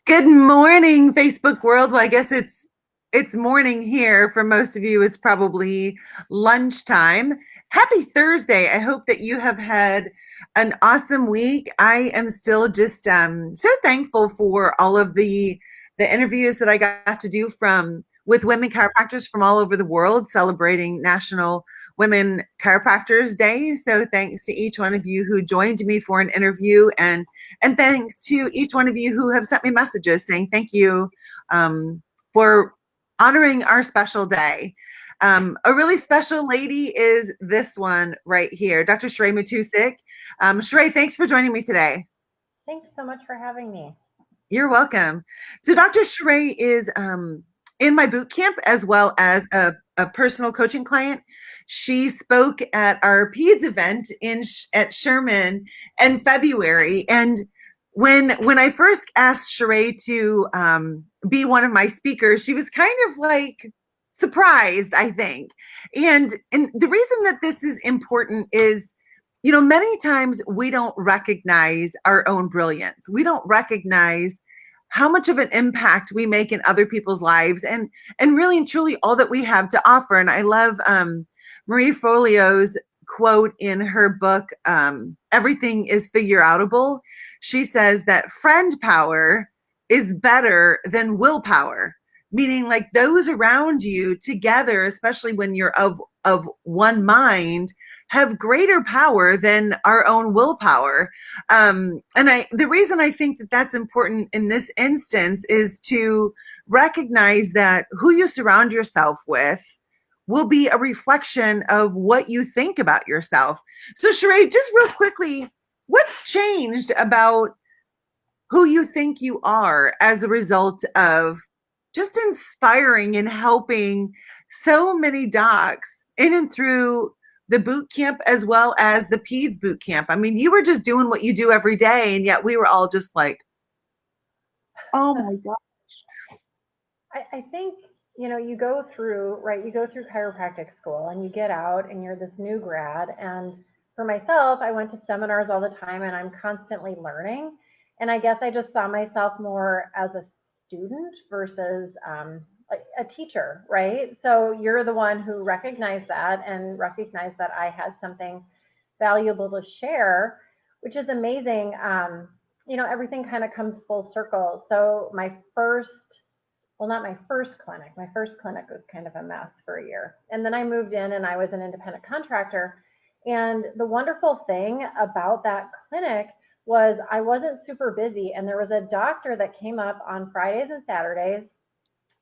Good morning, Facebook world. Well, I guess it's morning here. For most of you, it's probably lunchtime. Happy Thursday. I hope that you have had an awesome week. I am still just so thankful for all of the interviews that I got to do from with women chiropractors from all over the world celebrating National Women Chiropractors Day. So thanks to each one of you who joined me for an interview, and thanks to each one of you who have sent me messages saying thank you for honoring our special day. A really special lady is this one right here, Dr. Sheree Matusik. Sheree, thanks for joining me today. Thanks so much for having me. You're welcome. So Dr. Sheree is in my boot camp as well as a personal coaching client. She spoke at our Peds event at Sherman in February, and when I first asked Sheree to be one of my speakers, she was kind of like surprised, I think. And the reason that this is important is, many times we don't recognize our own brilliance. We don't recognize how much of an impact we make in other people's lives, and really and truly all that we have to offer. And I love Marie Forleo's quote in her book, Everything is Figure Outable. She says that friend power is better than willpower, meaning like those around you together, especially when you're of one mind, have greater power than our own willpower. The reason I think that that's important in this instance is to recognize that who you surround yourself with will be a reflection of what you think about yourself. So, Sheree, just real quickly, what's changed about who you think you are as a result of just inspiring and helping so many docs in and through the boot camp as well as the Peds Boot Camp? I mean, you were just doing what you do every day, and yet we were all just like, oh my God. I think, you go through, right, you go through chiropractic school and you get out and you're this new grad. And for myself, I went to seminars all the time and I'm constantly learning. And I guess I just saw myself more as a student versus a teacher, right? So you're the one who recognized that and recognized that I had something valuable to share, which is amazing. Everything kind of comes full circle. So my first, well, not my first clinic. My first clinic was kind of a mess for a year. And then I moved in and I was an independent contractor. And the wonderful thing about that clinic was I wasn't super busy. And there was a doctor that came up on Fridays and Saturdays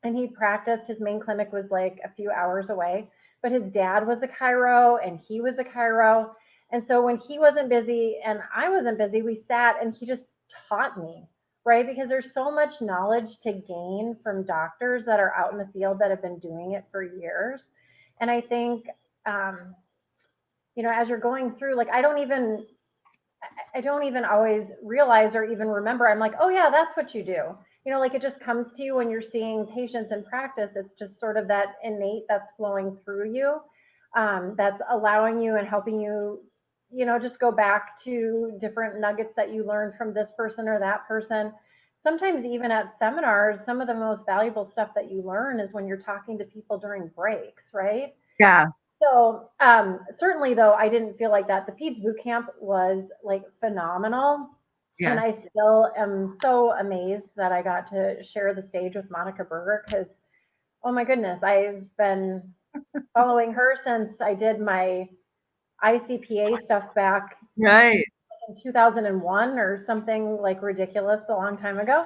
and he practiced. His main clinic was like a few hours away, but his dad was a chiro and he was a chiro. And so when he wasn't busy and I wasn't busy, we sat and he just taught me, right? Because there's so much knowledge to gain from doctors that are out in the field that have been doing it for years. And I think, um, as you're going through, like, I don't even always realize or even remember. I'm like, oh yeah, that's what you do. Like it just comes to you when you're seeing patients in practice. It's just sort of that innate that's flowing through you, that's allowing you and helping you, just go back to different nuggets that you learned from this person or that person. Sometimes even at seminars, some of the most valuable stuff that you learn is when you're talking to people during breaks, right? Yeah, So certainly, though, I didn't feel like that. The Peds Boot Camp was like phenomenal, and yeah. I still am so amazed that I got to share the stage with Monica Berger because, oh my goodness, I've been following her since I did my ICPA stuff back Right. in 2001 or something like ridiculous a long time ago.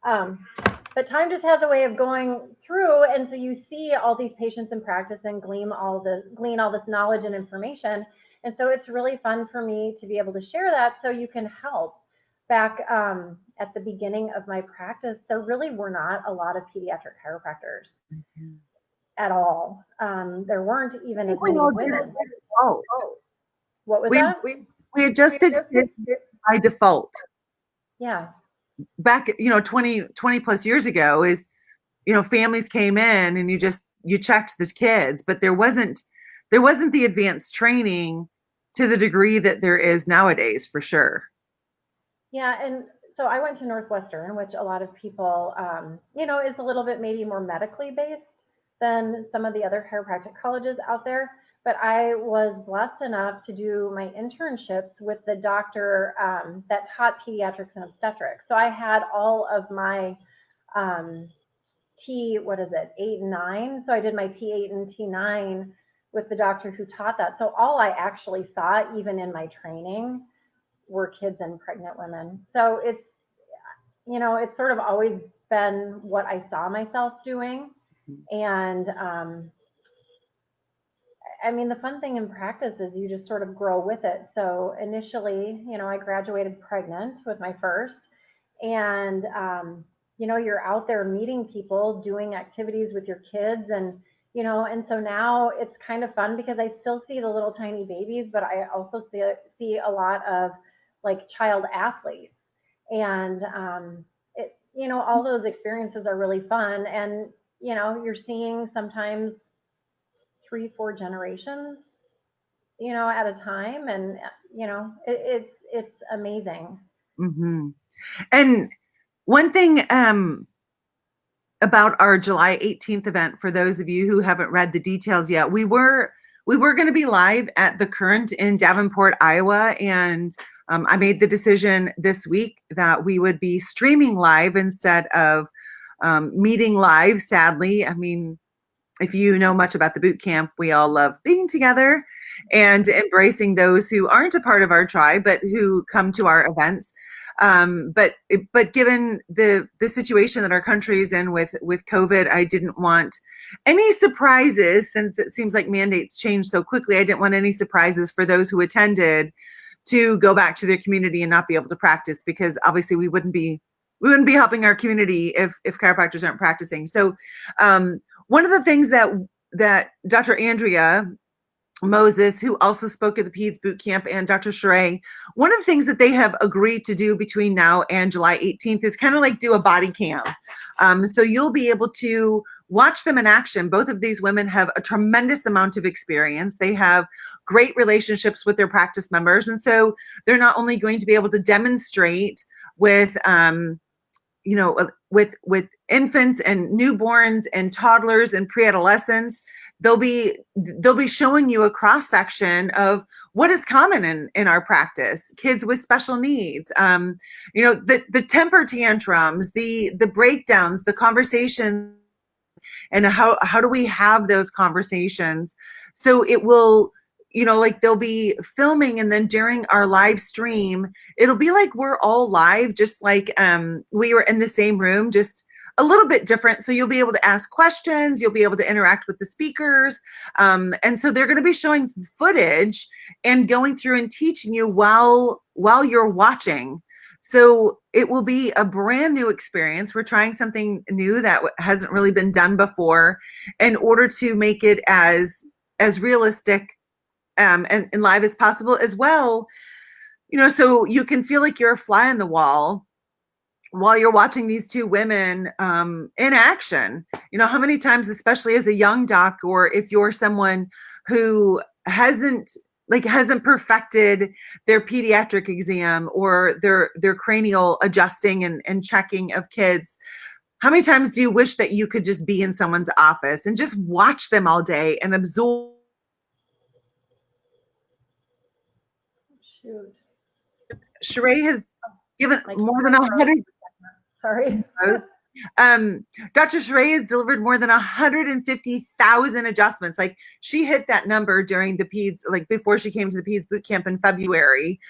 Um, but time just has a way of going through, and so you see all these patients in practice and glean all this knowledge and information. And so it's really fun for me to be able to share that so you can help. Back at the beginning of my practice, there really were not a lot of pediatric chiropractors at all. There weren't I even as think we many all did it women. by default. What was We that? we adjusted it by default Yeah. back, 20 plus years ago. Is families came in and you checked the kids, but there wasn't the advanced training to the degree that there is nowadays, for sure. Yeah, and so I went to Northwestern, which a lot of people, is a little bit maybe more medically based than some of the other chiropractic colleges out there. But I was blessed enough to do my internships with the doctor that taught pediatrics and obstetrics. So I had all of my um, what is it, 8 and 9. So I did my T8 and T9 with the doctor who taught that. So all I actually saw, even in my training, were kids and pregnant women. So it's sort of always been what I saw myself doing. And I mean, the fun thing in practice is you just sort of grow with it. So initially, I graduated pregnant with my first, and you're out there meeting people, doing activities with your kids, and so now it's kind of fun because I still see the little tiny babies, but I also see a lot of like child athletes, and all those experiences are really fun, and you're seeing sometimes 3, 4 generations, at a time, and it's amazing. Mm-hmm. And one thing about our July 18th event, for those of you who haven't read the details yet, we were going to be live at the Current in Davenport, Iowa, and I made the decision this week that we would be streaming live instead of meeting live. Sadly, I mean, if you know much about the boot camp, we all love being together and embracing those who aren't a part of our tribe, but who come to our events. But given the situation that our country is in with COVID, I didn't want any surprises, since it seems like mandates change so quickly. I didn't want any surprises for those who attended to go back to their community and not be able to practice, because obviously we wouldn't be helping our community if chiropractors aren't practicing. So one of the things that Dr. Andrea Moses, who also spoke at the Peds Boot Camp, and Dr. Sheree, one of the things that they have agreed to do between now and July 18th is kind of like do a body cam. So you'll be able to watch them in action. Both of these women have a tremendous amount of experience. They have great relationships with their practice members. And so they're not only going to be able to demonstrate with with infants and newborns and toddlers and pre-adolescents, they'll be showing you a cross section of what is common in our practice. Kids with special needs, the temper tantrums, the breakdowns, the conversations, and how do we have those conversations. So it will, like they'll be filming, and then during our live stream, it'll be like we're all live, just like we were in the same room, just a little bit different. So you'll be able to ask questions, you'll be able to interact with the speakers. And so they're going to be showing footage and going through and teaching you while you're watching. So it will be a brand new experience. We're trying something new that hasn't really been done before, in order to make it as realistic and live as possible as well. So you can feel like you're a fly on the wall while you're watching these two women in action. How many times, especially as a young doc, or if you're someone who hasn't perfected their pediatric exam or their cranial adjusting and checking of kids, how many times do you wish that you could just be in someone's office and just watch them all day and absorb? Shoot. Sheree has given more than 100. Sorry. Dr. Sheree has delivered more than 150,000 adjustments. Like, she hit that number during the Peds, like before she came to the Peds Boot Camp in February.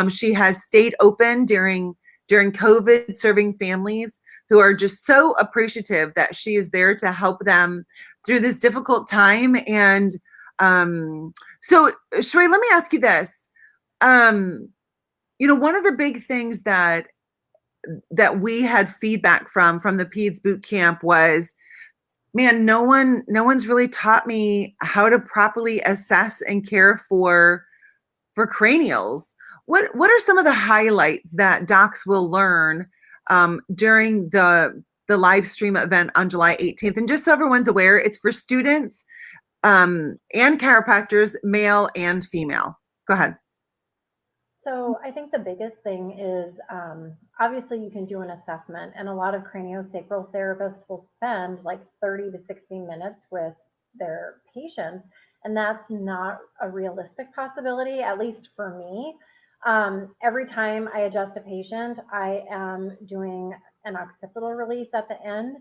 She has stayed open during COVID, serving families who are just so appreciative that she is there to help them through this difficult time. And so, Sheree, let me ask you this. One of the big things that we had feedback from the Peds Boot Camp was, man, no one's really taught me how to properly assess and care for cranials. What are some of the highlights that docs will learn during the live stream event on July 18th? And just so everyone's aware, it's for students and chiropractors, male and female. Go ahead. So I think the biggest thing is obviously you can do an assessment, and a lot of craniosacral therapists will spend like 30 to 60 minutes with their patients, and that's not a realistic possibility, at least for me. Every time I adjust a patient, I am doing an occipital release at the end.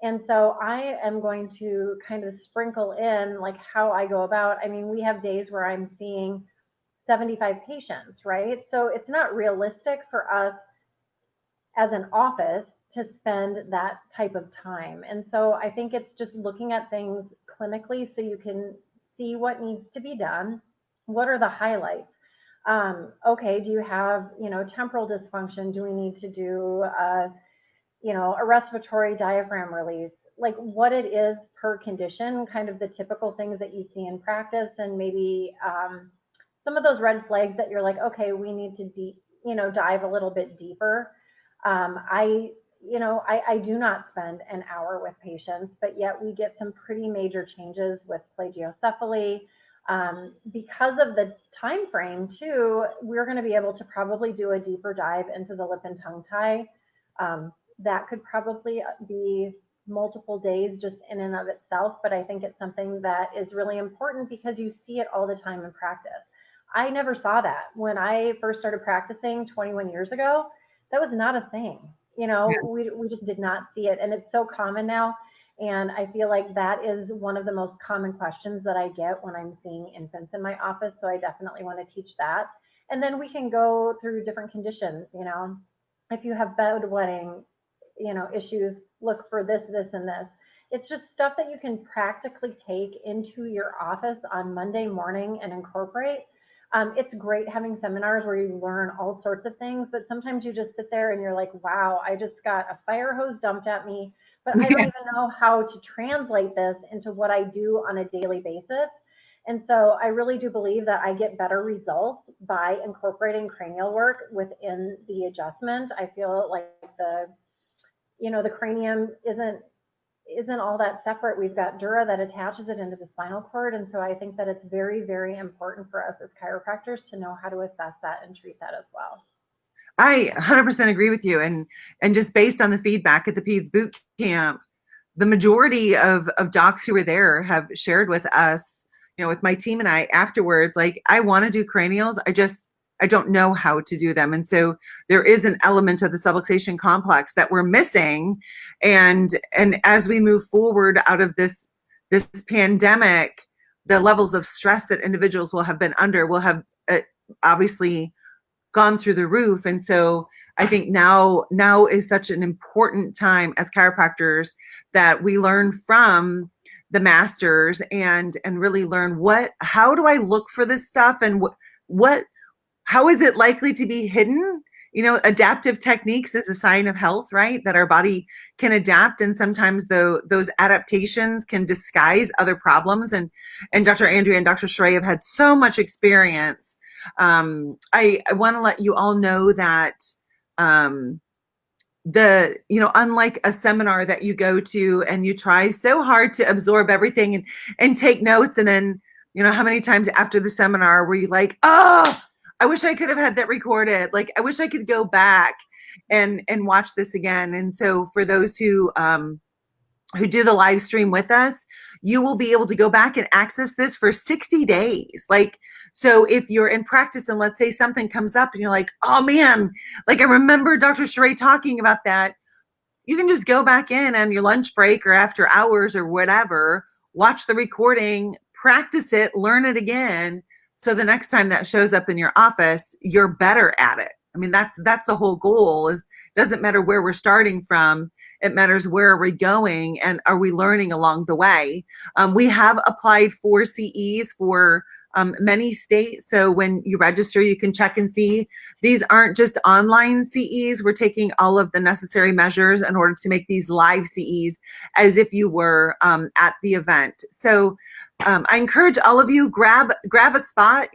And so I am going to kind of sprinkle in like how I go about. I mean, we have days where I'm seeing 75 patients, right? So it's not realistic for us as an office to spend that type of time. And so I think it's just looking at things clinically so you can see what needs to be done. What are the highlights? Okay, do you have, temporal dysfunction? Do we need to do, a respiratory diaphragm release? Like what it is per condition, kind of the typical things that you see in practice, and maybe some of those red flags that you're like, okay, we need to dive a little bit deeper. I do not spend an hour with patients, but yet we get some pretty major changes with plagiocephaly. Because of the time frame too, we're going to be able to probably do a deeper dive into the lip and tongue tie. That could probably be multiple days just in and of itself, but I think it's something that is really important because you see it all the time in practice. I never saw that when I first started practicing 21 years ago. That was not a thing. We just did not see it. And it's so common now. And I feel like that is one of the most common questions that I get when I'm seeing infants in my office. So I definitely want to teach that. And then we can go through different conditions. If you have bedwetting, issues, look for this, this, and this. It's just stuff that you can practically take into your office on Monday morning and incorporate. It's great having seminars where you learn all sorts of things, but sometimes you just sit there and you're like, wow, I just got a fire hose dumped at me, but I don't Yeah. even know how to translate this into what I do on a daily basis. And so I really do believe that I get better results by incorporating cranial work within the adjustment. I feel like the cranium isn't all that separate. We've got dura that attaches it into the spinal cord. And so I think that it's very, very important for us as chiropractors to know how to assess that and treat that as well. I 100% agree with you. And just based on the feedback at the Peds Boot Camp, the majority of docs who were there have shared with us, with my team and I afterwards, like, I want to do cranials. I don't know how to do them. And so there is an element of the subluxation complex that we're missing. And as we move forward out of this pandemic, the levels of stress that individuals will have been under will have obviously gone through the roof. And so I think now is such an important time as chiropractors that we learn from the masters and really learn how do I look for this stuff, and how is it likely to be hidden? Adaptive techniques is a sign of health, right? That our body can adapt, and sometimes those adaptations can disguise other problems. And Dr. Andrea and Dr. Sheree have had so much experience. I want to let you all know that unlike a seminar that you go to and you try so hard to absorb everything and take notes, and then how many times after the seminar were you like, oh, I wish I could have had that recorded. Like, I wish I could go back and watch this again. And so for those who do the live stream with us, you will be able to go back and access this for 60 days. Like, so if you're in practice and let's say something comes up and you're like, oh man, like, I remember Dr. Sheree talking about that, you can just go back in on your lunch break or after hours or whatever, watch the recording, practice it, learn it again. So the next time that shows up in your office, you're better at it. I mean, that's the whole goal. Is doesn't matter where we're starting from. It matters where we're going and are we learning along the way. We have applied for CEs for many states. So when you register, you can check and see. These aren't just online CEs. We're taking all of the necessary measures in order to make these live CEs as if you were at the event. So I encourage all of you, grab a spot,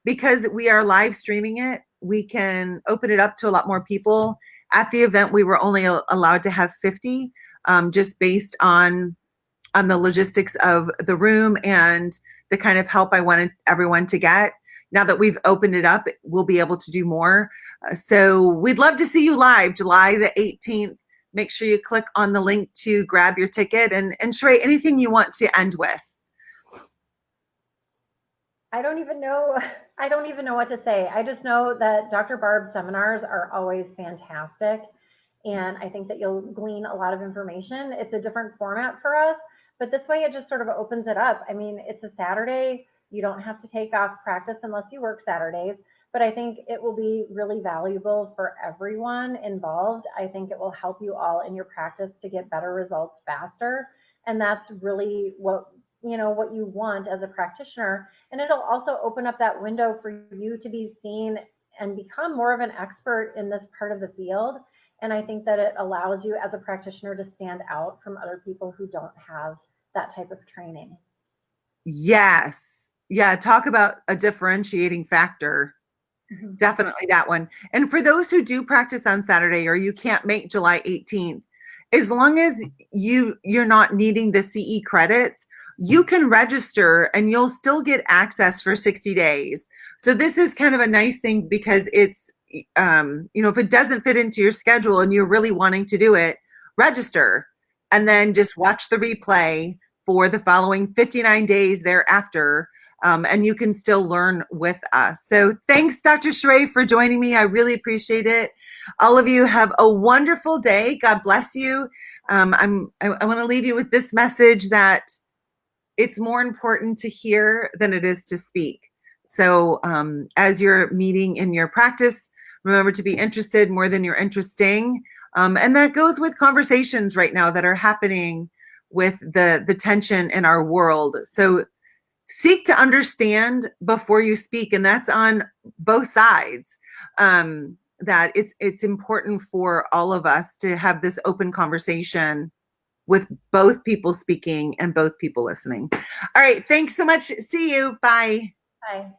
because we are live streaming it, we can open it up to a lot more people. At the event, we were only allowed to have 50, just based on the logistics of the room and the kind of help I wanted everyone to get. now that we've opened it up, we'll be able to do more. So we'd love to see you live July the 18th. Make sure you click on the link to grab your ticket. And Sheree, anything you want to end with? I don't even know. I don't even know what to say. I just know that Dr. Barb's seminars are always fantastic. And I think that you'll glean a lot of information. It's a different format for us, but this way it just sort of opens it up. I mean, it's a Saturday. You don't have to take off practice unless you work Saturdays. But I think it will be really valuable for everyone involved. I think it will help you all in your practice to get better results faster. And that's really what you want as a practitioner. And it'll also open up that window for you to be seen and become more of an expert in this part of the field. And I think that it allows you as a practitioner to stand out from other people who don't have that type of training. Yes. Yeah. Talk about a differentiating factor. Mhm. Definitely that one. And for those who do practice on Saturday or you can't make July 18th, as long as you're not needing the CE credits, you can register and you'll still get access for 60 days. So this is kind of a nice thing because it's if it doesn't fit into your schedule and you're really wanting to do it, register and then just watch the replay for the following 59 days thereafter, and you can still learn with us. So thanks, Dr. Sheree, for joining me. I really appreciate it. All of you have a wonderful day. God bless you. I want to leave you with this message that it's more important to hear than it is to speak. So as you're meeting in your practice, remember to be interested more than you're interesting. And that goes with conversations right now that are happening with the tension in our world. So seek to understand before you speak, and that's on both sides. That it's important for all of us to have this open conversation with both people speaking and both people listening. All right, thanks so much. See you. Bye. Hi.